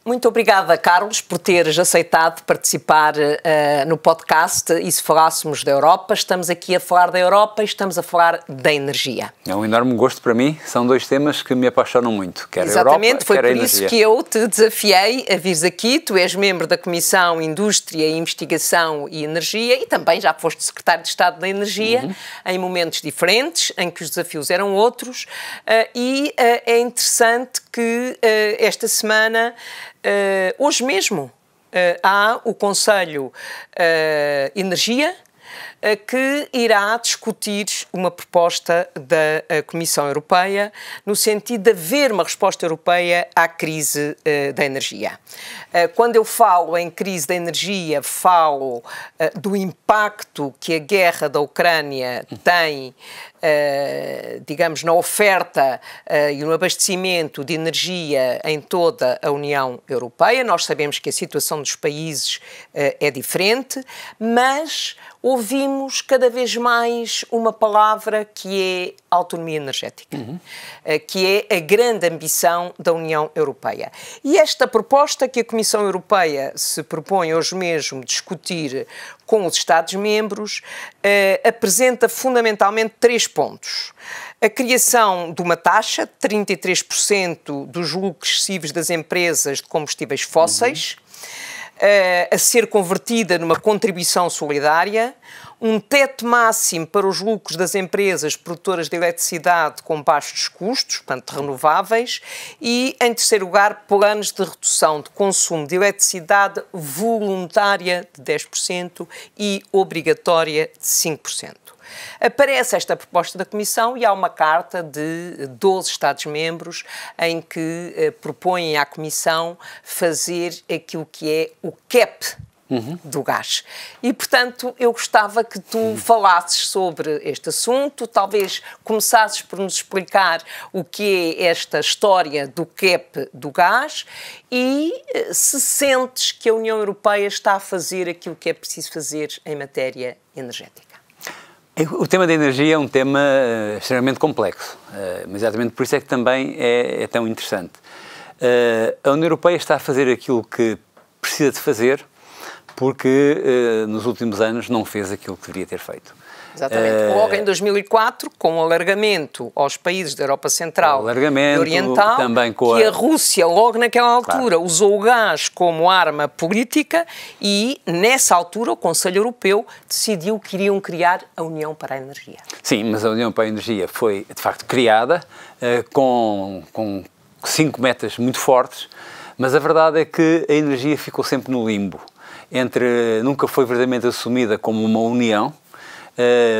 Muito obrigada, Carlos, por teres aceitado participar no podcast E se falássemos da Europa. Estamos aqui a falar da Europa e estamos a falar da energia. É um enorme gosto para mim, são dois temas que me apaixonam muito, quer Exatamente, a Europa, foi quer a por energia. isso que eu te desafiei a vires aqui. Tu és membro da Comissão Indústria, Investigação e Energia e também já foste Secretário de Estado da Energia em momentos diferentes, em que os desafios eram outros, e é interessante que esta semana, hoje mesmo, há o Conselho Energia, que irá discutir uma proposta da Comissão Europeia no sentido de haver uma resposta europeia à crise da energia. Quando eu falo em crise da energia, falo do impacto que a guerra da Ucrânia tem, digamos, na oferta e no abastecimento de energia em toda a União Europeia. Nós sabemos que a situação dos países é diferente, mas ouvimos cada vez mais uma palavra que é autonomia energética, que é a grande ambição da União Europeia. E esta proposta que a Comissão Europeia se propõe hoje mesmo discutir com os Estados-membros apresenta fundamentalmente 3 pontos. A criação de uma taxa de 33% dos lucros excessivos das empresas de combustíveis fósseis, a ser convertida numa contribuição solidária, um teto máximo para os lucros das empresas produtoras de eletricidade com baixos custos, portanto renováveis, e, em terceiro lugar, planos de redução de consumo de eletricidade voluntária de 10% e obrigatória de 5%. Aparece esta proposta da Comissão e há uma carta de 12 Estados-membros em que propõem à Comissão fazer aquilo que é o cap do gás. E, portanto, eu gostava que tu falasses sobre este assunto, talvez começasses por nos explicar o que é esta história do cap do gás e se sentes que a União Europeia está a fazer aquilo que é preciso fazer em matéria energética. O tema da energia é um tema extremamente complexo, mas exatamente por isso é que também é tão interessante. A União Europeia está a fazer aquilo que precisa de fazer porque nos últimos anos não fez aquilo que deveria ter feito. Exatamente. Logo em 2004, com o alargamento aos países da Europa Central e Oriental, também com que a Rússia, logo naquela altura, usou o gás como arma política e, nessa altura, o Conselho Europeu decidiu que iriam criar a União para a Energia. Sim, mas a União para a Energia foi, de facto, criada com 5 metas muito fortes, mas a verdade é que a energia ficou sempre no limbo. Nunca foi verdadeiramente assumida como uma união.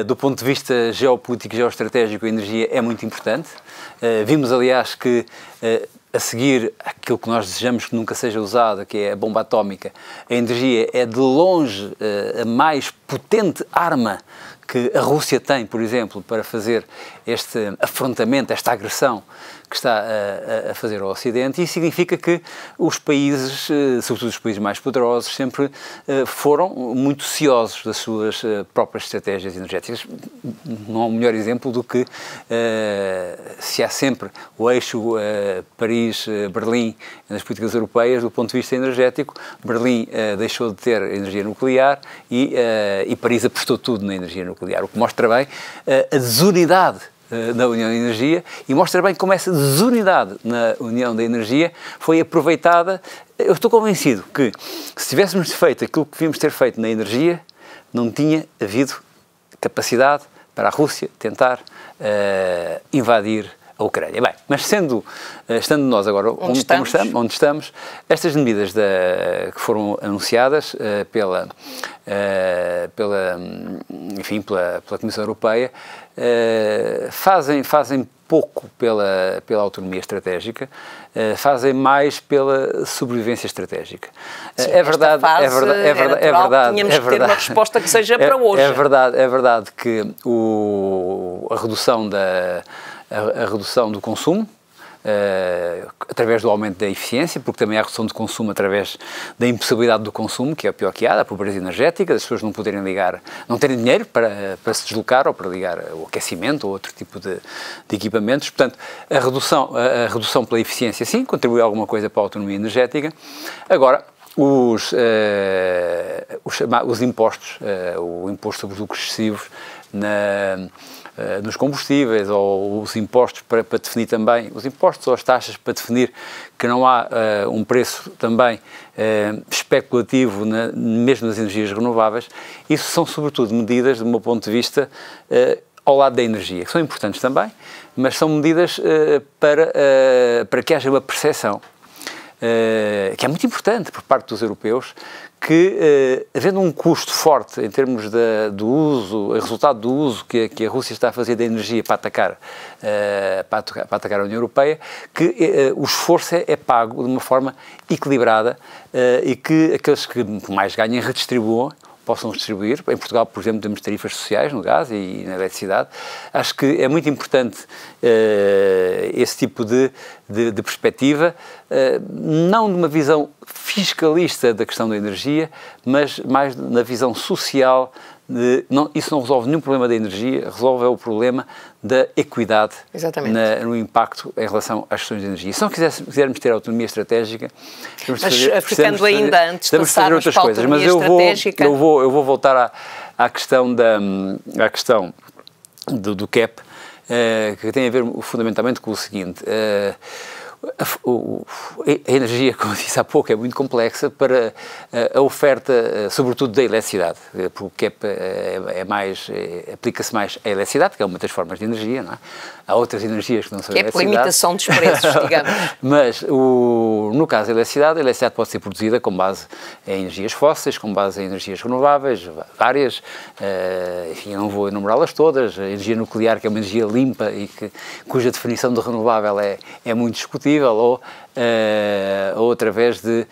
Do ponto de vista geopolítico e geoestratégico, a energia é muito importante. Vimos, aliás, que a seguir aquilo que nós desejamos que nunca seja usada, que é a bomba atómica, a energia é de longe a mais potente arma que a Rússia tem, por exemplo, para fazer este afrontamento, esta agressão que está a fazer ao Ocidente, e significa que os países, sobretudo os países mais poderosos, sempre foram muito ciosos das suas próprias estratégias energéticas. Não há um melhor exemplo do que se há sempre o eixo Paris-Berlim nas políticas europeias, do ponto de vista energético. Berlim deixou de ter energia nuclear e Paris apostou tudo na energia nuclear, o que mostra bem a desunidade da União da Energia e mostra bem como essa desunidade na União da Energia foi aproveitada. Eu estou convencido que se tivéssemos feito aquilo que devíamos ter feito na energia, não tinha havido capacidade para a Rússia tentar invadir a Ucrânia. Bem, mas estando nós agora onde estamos, estas medidas que foram anunciadas pela Comissão Europeia fazem pouco pela autonomia estratégica, fazem mais pela sobrevivência estratégica. Sim, é verdade. Tínhamos que ter uma resposta que seja para hoje. É verdade que a redução do consumo através do aumento da eficiência, porque também há redução de consumo através da impossibilidade do consumo, que é o pior que há, da pobreza energética, as pessoas não poderem ligar, não terem dinheiro para se deslocar ou para ligar o aquecimento ou outro tipo de equipamentos. Portanto, a redução pela eficiência, sim, contribui alguma coisa para a autonomia energética. Agora, os impostos, o imposto sobre os lucros excessivos nos combustíveis, ou os impostos para definir também, os impostos ou as taxas para definir que não há um preço também especulativo mesmo nas energias renováveis, isso são sobretudo medidas, do meu ponto de vista, ao lado da energia, que são importantes também, mas são medidas para que haja uma percepção, que é muito importante por parte dos europeus, que, havendo um custo forte em termos do uso, resultado do uso que a Rússia está a fazer da energia para atacar a União Europeia, que o esforço é pago de uma forma equilibrada e que aqueles que mais ganhem redistribuam, possam distribuir. Em Portugal, por exemplo, temos tarifas sociais no gás e na eletricidade. Acho que é muito importante esse tipo de perspectiva, não numa visão fiscalista da questão da energia, mas mais na visão social. Isso não resolve nenhum problema da energia, resolve o problema da equidade no impacto em relação às questões de energia. Se não quisermos ter autonomia estratégica, ficando ainda antes de passarmos para a autonomia estratégica... Eu vou voltar à questão do CAP, que tem a ver fundamentalmente com o seguinte... A energia, como disse há pouco, é muito complexa para a oferta, sobretudo da eletricidade, porque o CAP aplica-se mais à eletricidade, que é uma das formas de energia, não é? Há outras energias que não são eletricidade. Que é por limitação dos preços, digamos. Mas, no caso da eletricidade, a eletricidade pode ser produzida com base em energias fósseis, com base em energias renováveis, várias, enfim, eu não vou enumerá-las todas, a energia nuclear, que é uma energia limpa e cuja definição de renovável é muito discutível, ou através de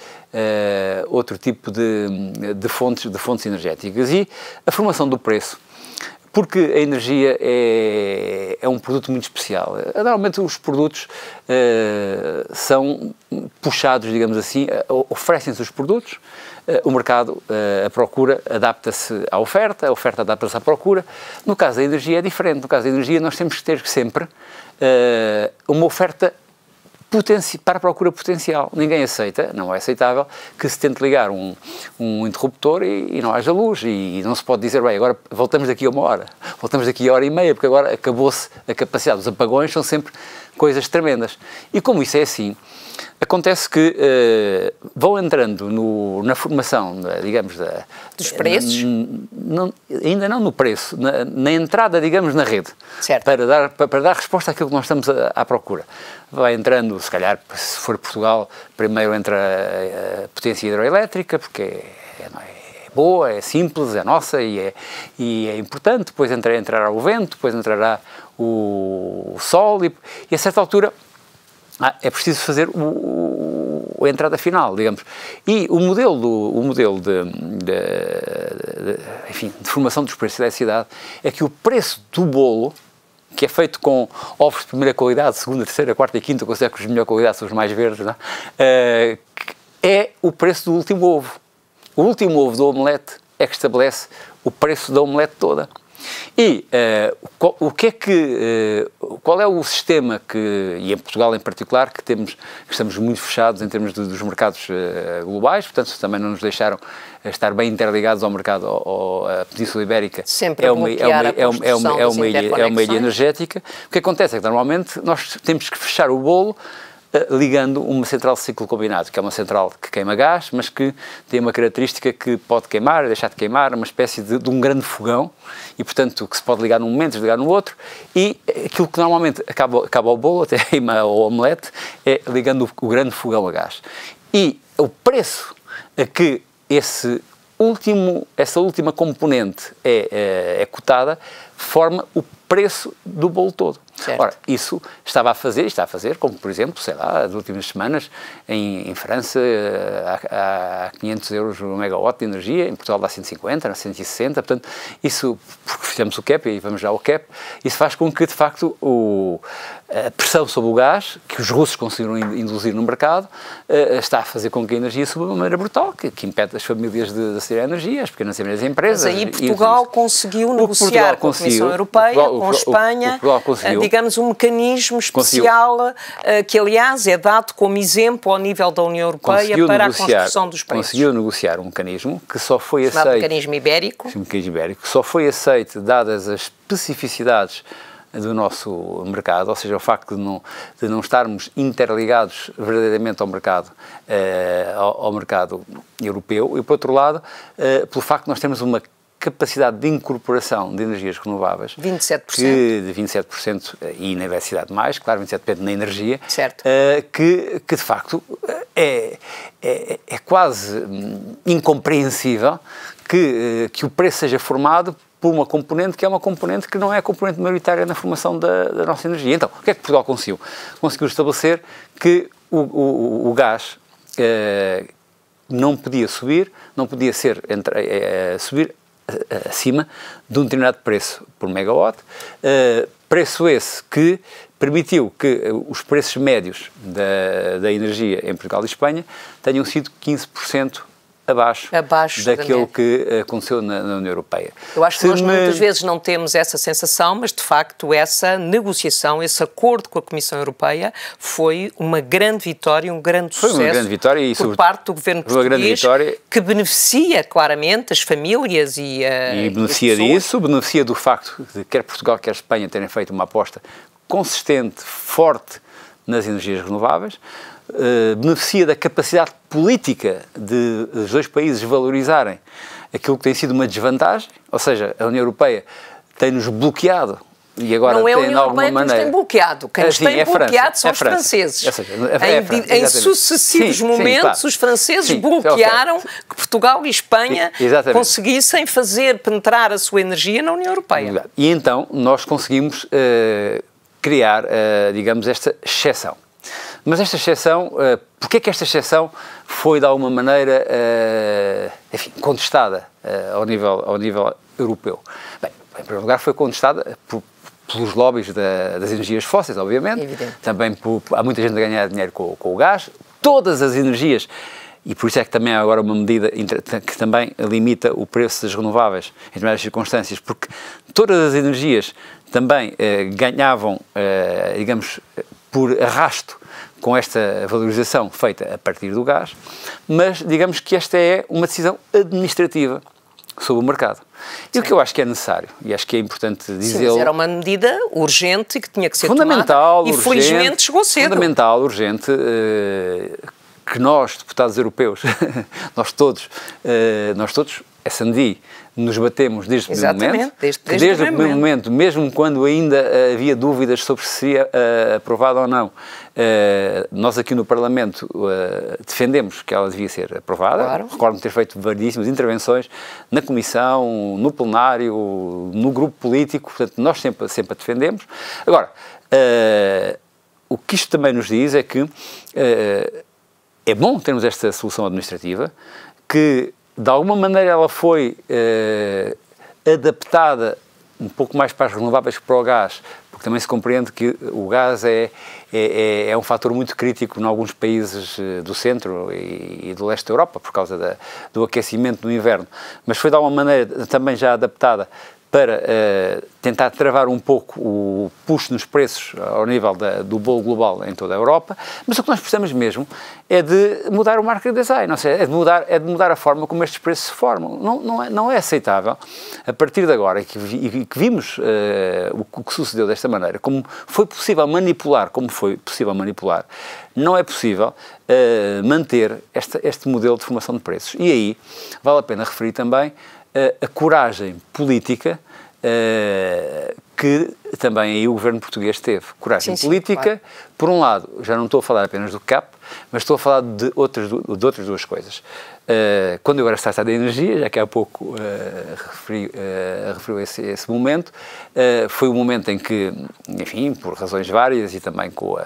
outro tipo de fontes energéticas. E a formação do preço, porque a energia é um produto muito especial. Normalmente os produtos são puxados, digamos assim, oferecem-se os produtos, o mercado, a procura adapta-se à oferta, a oferta adapta-se à procura. No caso da energia é diferente. No caso da energia nós temos que ter sempre uma oferta para a procura potencial. Ninguém aceita, não é aceitável, que se tente ligar um interruptor e não haja luz, e não se pode dizer, bem, agora voltamos daqui a uma hora, voltamos daqui a hora e meia, porque agora acabou-se a capacidade. Os apagões são sempre coisas tremendas. E como isso é assim, acontece que vão entrando na formação, digamos, dos preços? Ainda não no preço, na entrada, digamos, na rede, certo. Para dar resposta àquilo que nós estamos à procura. Vai entrando, se calhar, se for Portugal, primeiro entra a potência hidroelétrica, porque é boa, é simples, é nossa e é importante. Depois entrará o vento, depois entrará o sol e a certa altura é preciso fazer a entrada final, digamos. E o modelo de formação dos preços da eletricidade é que o preço do bolo, que é feito com ovos de primeira qualidade, segunda, terceira, quarta e quinta, considero que os de melhor qualidade são os mais verdes, não é? É o preço do último ovo. O último ovo do omelete é que estabelece o preço da omelete toda. E qual é o sistema e em Portugal em particular, que estamos muito fechados em termos dos mercados globais, portanto também não nos deixaram estar bem interligados ao mercado, à Península Ibérica. Sempre é uma ilha energética. O que acontece é que normalmente nós temos que fechar o bolo ligando uma central de ciclo combinado, que é uma central que queima gás, mas que tem uma característica que pode queimar, deixar de queimar, uma espécie de um grande fogão, e portanto que se pode ligar num momento, desligar no outro, e aquilo que normalmente acaba o bolo, até o omelete, é ligando o grande fogão a gás. E o preço a que essa última componente é cotada forma o preço do bolo todo. Certo. Ora, isso está a fazer, como por exemplo, sei lá, nas últimas semanas, em França, há 500 euros o megawatt de energia, em Portugal dá 150, dá 160, portanto, isso, porque fizemos o cap, e vamos já ao cap, isso faz com que, de facto, a pressão sobre o gás, que os russos conseguiram induzir no mercado, está a fazer com que a energia suba de uma maneira brutal, que impede as famílias de aceder à energia, as pequenas e médias empresas. Mas aí Portugal conseguiu negociar com a Comissão Europeia, com a Espanha, digamos, um mecanismo especial que, aliás, é dado como exemplo ao nível da União Europeia para a construção dos preços. Conseguiu negociar um mecanismo que só foi aceito... Chamado mecanismo ibérico. Sim, mecanismo ibérico, que só foi aceito dadas as especificidades do nosso mercado, ou seja, o facto de não estarmos interligados verdadeiramente ao mercado europeu, e, por outro lado, pelo facto de nós termos uma capacidade de incorporação de energias renováveis 27%. De 27% e na eletricidade mais, claro, 27% na energia, certo. Que de facto é quase incompreensível que o preço seja formado por uma componente que é uma componente que não é a componente maioritária na formação da nossa energia. Então, o que é que Portugal conseguiu? Conseguiu estabelecer que o gás não podia subir, não podia subir acima de um determinado preço por megawatt, preço esse que permitiu que os preços médios da energia em Portugal e Espanha tenham sido 15% abaixo daquilo que aconteceu na União Europeia. Eu acho que nós muitas vezes não temos essa sensação, mas de facto essa negociação, esse acordo com a Comissão Europeia foi uma grande vitória, um grande sucesso uma grande vitória, e por parte do governo português, que beneficia claramente as famílias e beneficia disso, beneficia do facto de quer Portugal quer Espanha terem feito uma aposta consistente, forte nas energias renováveis, beneficia da capacidade política de os dois países valorizarem aquilo que tem sido uma desvantagem, ou seja, a União Europeia tem-nos bloqueado e agora não é tem de alguma maneira... Não é a União Europeia que nos tem bloqueado, quem nos tem bloqueado são os franceses. Em sucessivos momentos os franceses bloquearam que Portugal e Espanha conseguissem penetrar a sua energia na União Europeia. E então nós conseguimos criar, digamos, esta exceção. Mas esta exceção, porquê é que esta exceção foi de alguma maneira, contestada ao nível europeu? Bem, em primeiro lugar foi contestada pelos lobbies das energias fósseis, obviamente. Evidente. Também há muita gente a ganhar dinheiro com o gás. Todas as energias, e por isso é que também há agora uma medida que também limita o preço das renováveis em determinadas circunstâncias, porque todas as energias também ganhavam, digamos, por arrasto com esta valorização feita a partir do gás, mas digamos que esta é uma decisão administrativa sobre o mercado. E o que eu acho que é necessário, e acho que é importante dizê-lo... Sim, mas era uma medida urgente e que tinha que ser fundamental, tomada, e felizmente chegou cedo. Fundamental, urgente, que nós, deputados europeus, nós todos, S&D, nos batemos desde o primeiro momento, desde o primeiro momento, mesmo quando ainda havia dúvidas sobre se seria aprovada ou não, nós aqui no Parlamento defendemos que ela devia ser aprovada. Claro. Recordo-me ter feito variedíssimas intervenções na Comissão, no plenário, no grupo político, portanto nós sempre a defendemos. Agora, o que isto também nos diz é que é bom termos esta solução administrativa, que de alguma maneira ela foi adaptada um pouco mais para as renováveis que para o gás, porque também se compreende que o gás é um fator muito crítico em alguns países do centro e do leste da Europa, por causa do aquecimento no inverno, mas foi de alguma maneira também já adaptada para tentar travar um pouco o puxo nos preços ao nível do bolo global em toda a Europa, mas o que nós precisamos mesmo é de mudar o market design, ou seja, é de mudar a forma como estes preços se formam. Não é aceitável, a partir de agora, e que vimos o que sucedeu desta maneira, como foi possível manipular, não é possível manter este modelo de formação de preços. E aí vale a pena referir também a coragem política que também aí o governo português teve. Coragem política, claro. Por um lado, já não estou a falar apenas do CAP, mas estou a falar de outras duas coisas. Quando eu era secretário da Energia, já que há pouco referiu esse momento, foi um momento em que, enfim, por razões várias e também com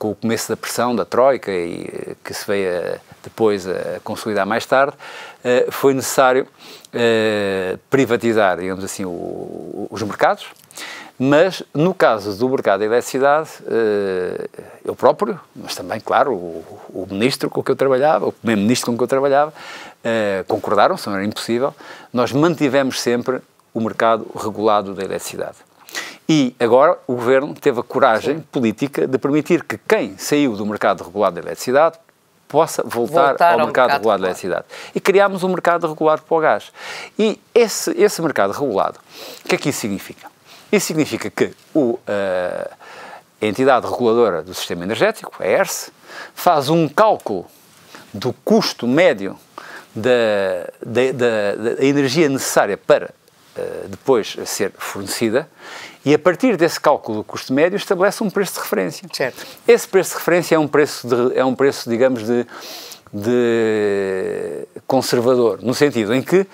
o começo da pressão da Troika, e que se veio depois a consolidar mais tarde, foi necessário privatizar, digamos assim, os mercados. Mas, no caso do mercado da eletricidade, eu próprio, mas também, claro, o ministro com que eu trabalhava, o primeiro-ministro com que eu trabalhava, concordaram, senão era impossível. Nós mantivemos sempre o mercado regulado da eletricidade. E agora o Governo teve a coragem política de permitir que quem saiu do mercado regulado da eletricidade possa voltar ao mercado regulado da eletricidade. E criámos um mercado regulado para o gás. E esse mercado regulado, o que é que isso significa? Isso significa que a entidade reguladora do sistema energético, a ERSE, faz um cálculo do custo médio da energia necessária para depois ser fornecida, e a partir desse cálculo do custo médio estabelece um preço de referência. Certo. Esse preço de referência é um preço, digamos, de conservador, no sentido em que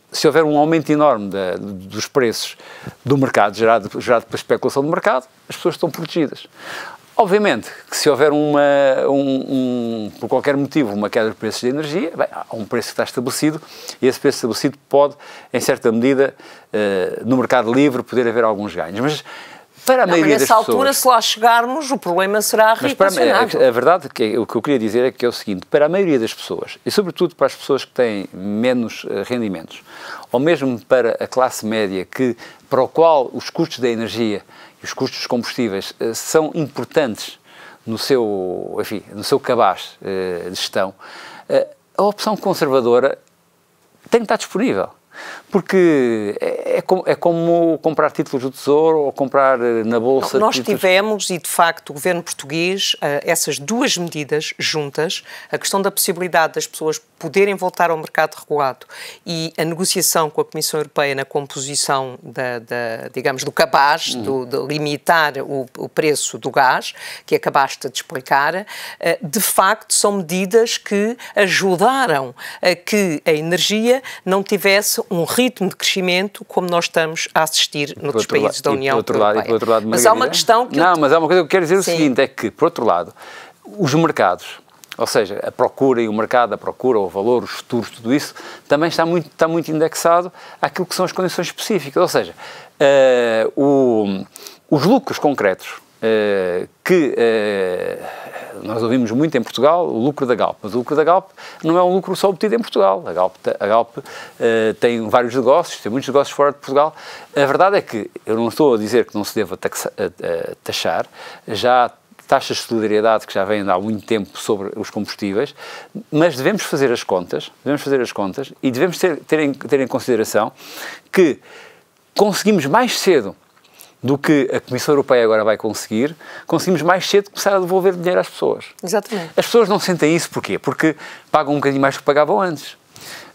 se houver um aumento enorme dos preços do mercado, gerado pela especulação do mercado, as pessoas estão protegidas. Obviamente que se houver por qualquer motivo, uma queda de preços de energia, bem, há um preço que está estabelecido, e esse preço estabelecido pode, em certa medida, no mercado livre, poder haver alguns ganhos. Mas para a maioria das pessoas... Nessa altura, se lá chegarmos, o problema será reequacionado. A verdade, o que eu queria dizer é o seguinte: para a maioria das pessoas, e sobretudo para as pessoas que têm menos rendimentos, ou mesmo para a classe média, para o qual os custos da energia e os custos dos combustíveis são importantes no seu cabaz de gestão, a opção conservadora tem que estar disponível. Porque é como comprar títulos do Tesouro ou comprar na Bolsa... Nós tivemos, e de facto o governo português, essas duas medidas juntas, a questão da possibilidade das pessoas poderem voltar ao mercado regulado e a negociação com a Comissão Europeia na composição digamos, do cabaz, de limitar o preço do gás, que acabaste de explicar, de facto são medidas que ajudaram a que a energia não tivesse um ritmo de crescimento como nós estamos a assistir noutros países da União Europeia. Mas há uma questão que... Mas há uma coisa que eu quero dizer o seguinte, é que, por outro lado, os mercados, ou seja, a procura e o mercado, a procura, o valor, os futuros, tudo isso, também está muito indexado àquilo que são as condições específicas. Ou seja, os lucros concretos que nós ouvimos muito em Portugal, o lucro da Galp, mas o lucro da Galp não é um lucro só obtido em Portugal. A Galp tem vários negócios, tem muitos negócios fora de Portugal. A verdade é que, eu não estou a dizer que não se deva taxar, já há taxas de solidariedade que já vêm há muito tempo sobre os combustíveis, mas devemos fazer as contas e devemos ter em consideração que conseguimos mais cedo do que a Comissão Europeia agora vai conseguimos mais cedo começar a devolver dinheiro às pessoas. Exatamente. As pessoas não sentem isso porquê? Porque pagam um bocadinho mais do que pagavam antes,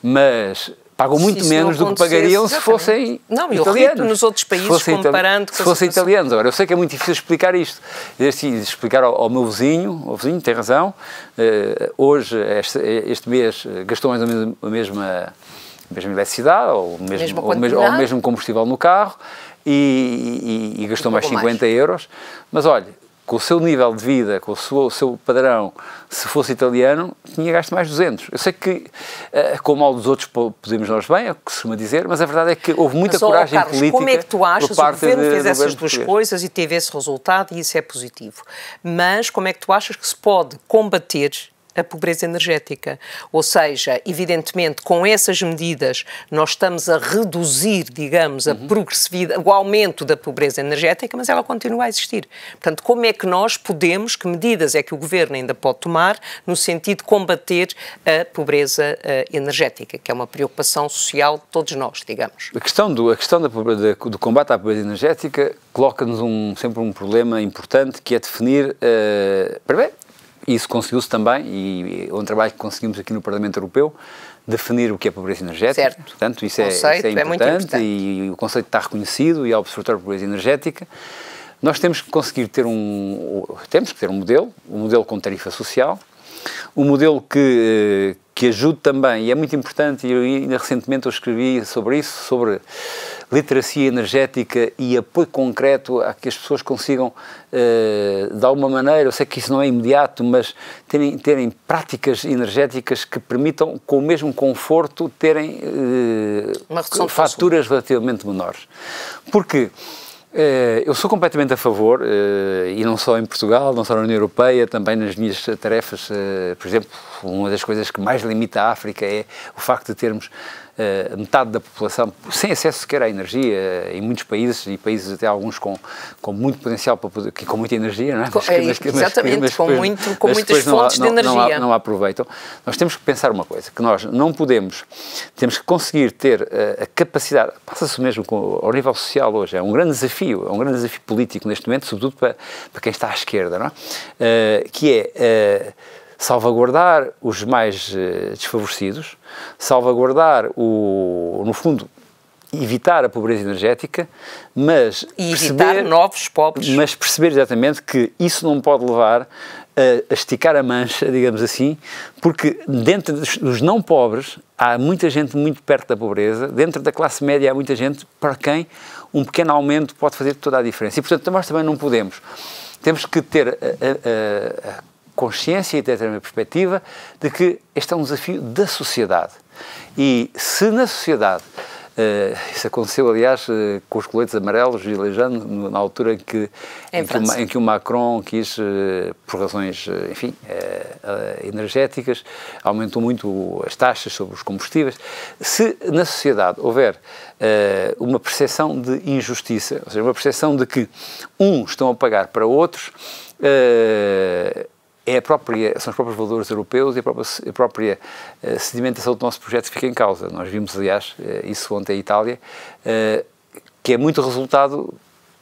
mas pagam muito menos do que pagariam se fossem italianos. Eu repito, nos outros países, comparando com... Se fossem italianos. Agora, eu sei que é muito difícil explicar isto. Explicar ao meu vizinho, tem razão, hoje, este mês, gastou mais ou menos a mesma eletricidade, ou o mesmo combustível no carro, e gastou mais 50 euros, mas olha, com o seu nível de vida, com o seu padrão, se fosse italiano, tinha gasto mais 200. Eu sei que, com o mal dos outros, podemos nós bem, é o que se costuma dizer, mas a verdade é que houve muita coragem Carlos, política. Como é que tu achas? O governo fez essas duas português. coisas e teve esse resultado, e isso é positivo. Mas como é que tu achas que se pode combater a pobreza energética? Ou seja, evidentemente, com essas medidas nós estamos a reduzir, digamos, a progressividade, o aumento da pobreza energética, mas ela continua a existir. Portanto, como é que nós podemos, que medidas é que o Governo ainda pode tomar no sentido de combater a pobreza energética, que é uma preocupação social de todos nós, digamos? A questão do combate à pobreza energética coloca-nos sempre um problema importante, que é definir, primeiro, e isso conseguiu-se também, e é um trabalho que conseguimos aqui no Parlamento Europeu, definir o que é pobreza energética. Certo. Portanto, isso é importante, e o conceito está reconhecido, e há o Observatório de Pobreza Energética, nós temos que conseguir ter um modelo com tarifa social, um modelo que ajude também, e é muito importante, e ainda recentemente eu escrevi sobre isso, sobre literacia energética e apoio concreto a que as pessoas consigam, de alguma maneira, eu sei que isso não é imediato, mas terem práticas energéticas que permitam, com o mesmo conforto, terem faturas relativamente menores. Porque eu sou completamente a favor, e não só em Portugal, não só na União Europeia, também nas minhas tarefas, por exemplo, uma das coisas que mais limita a África é o facto de termos metade da população sem acesso sequer à energia, em muitos países, e países até alguns com muito potencial, com muita energia, não é? Exatamente, com muitas fontes de energia. Não aproveitam. Nós temos que pensar uma coisa, que nós não podemos, temos que conseguir ter a capacidade, passa-se mesmo ao nível social hoje, é um grande desafio político neste momento, sobretudo para quem está à esquerda, não é? Que é salvaguardar os mais desfavorecidos, salvaguardar no fundo, evitar a pobreza energética, mas evitar novos pobres. Mas perceber exatamente que isso não pode levar a esticar a mancha, digamos assim, porque dentro dos não pobres há muita gente muito perto da pobreza, dentro da classe média há muita gente para quem um pequeno aumento pode fazer toda a diferença. E, portanto, nós também não podemos. Temos que ter a consciência e ter a perspectiva de que este é um desafio da sociedade. E se na sociedade, isso aconteceu aliás com os coletes amarelos e aleijando na altura em que o Macron quis, por razões, enfim, energéticas, aumentou muito as taxas sobre os combustíveis. Se na sociedade houver uma percepção de injustiça, ou seja, uma percepção de que uns estão a pagar para outros, são os próprios valores europeus e a própria sedimentação do nosso projeto que fica em causa. Nós vimos, aliás, isso ontem em Itália, que é muito resultado,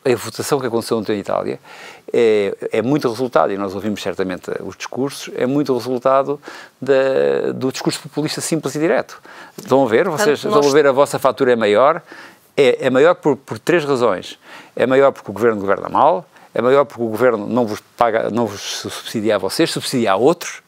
a votação que aconteceu ontem em Itália, é muito resultado, e nós ouvimos certamente os discursos, é muito resultado do discurso populista simples e direto. Estão a ver? Vocês estão a ver, a vossa fatura é maior, é maior por três razões. É maior porque o governo governa mal, é maior porque o governo não vos subsidia a vocês, subsidia a outros,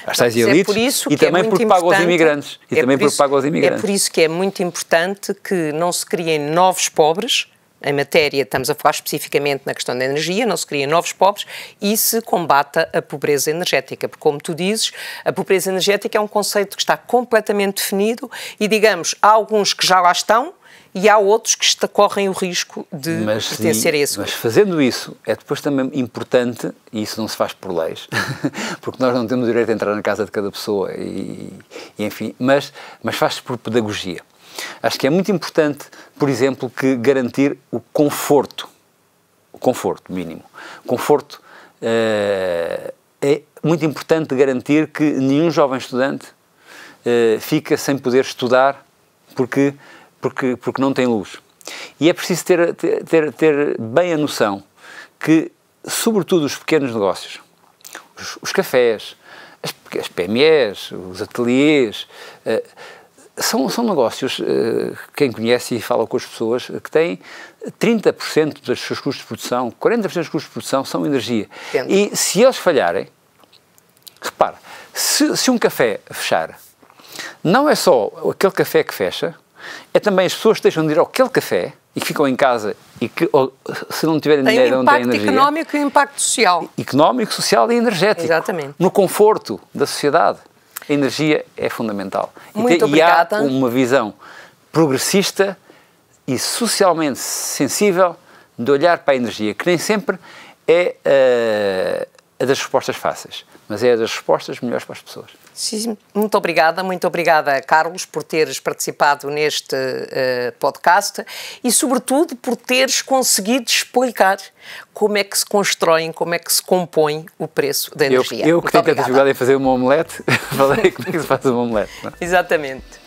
às tais elites, e também porque paga aos imigrantes. É por isso que é muito importante que não se criem novos pobres, em matéria, estamos a falar especificamente na questão da energia, não se criem novos pobres e se combata a pobreza energética, porque, como tu dizes, a pobreza energética é um conceito que está completamente definido e, digamos, há alguns que já lá estão, e há outros que correm o risco de pertencer a esse grupo. Mas fazendo isso, é depois também importante, e isso não se faz por leis, porque nós não temos o direito a entrar na casa de cada pessoa, enfim, mas faz-se por pedagogia. Acho que é muito importante, por exemplo, que garantir o conforto mínimo. Conforto é muito importante garantir que nenhum jovem estudante fica sem poder estudar porque não tem luz. E é preciso ter bem a noção que, sobretudo os pequenos negócios, os cafés, as PMEs, os ateliês, são negócios, quem conhece e fala com as pessoas, que têm 30% dos seus custos de produção, 40% dos custos de produção são energia. Entendo. E se eles falharem, repara, se um café fechar, não é só aquele café que fecha, é também as pessoas que deixam de ir àquele café e que ficam em casa e que, se não tiverem dinheiro, não têm energia. Tem impacto económico e impacto social. Económico, social e energético. Exatamente. No conforto da sociedade. A energia é fundamental. Muito obrigada. E há uma visão progressista e socialmente sensível de olhar para a energia, que nem sempre é a das respostas fáceis, mas é a das respostas melhores para as pessoas. Sim, muito obrigada, Carlos, por teres participado neste podcast e, sobretudo, por teres conseguido explicar como é que se constroem, como é que se compõe o preço da energia. Eu que tenho tanta dificuldade em fazer uma omelete, falei como é que se faz uma omelete. Não é? Exatamente.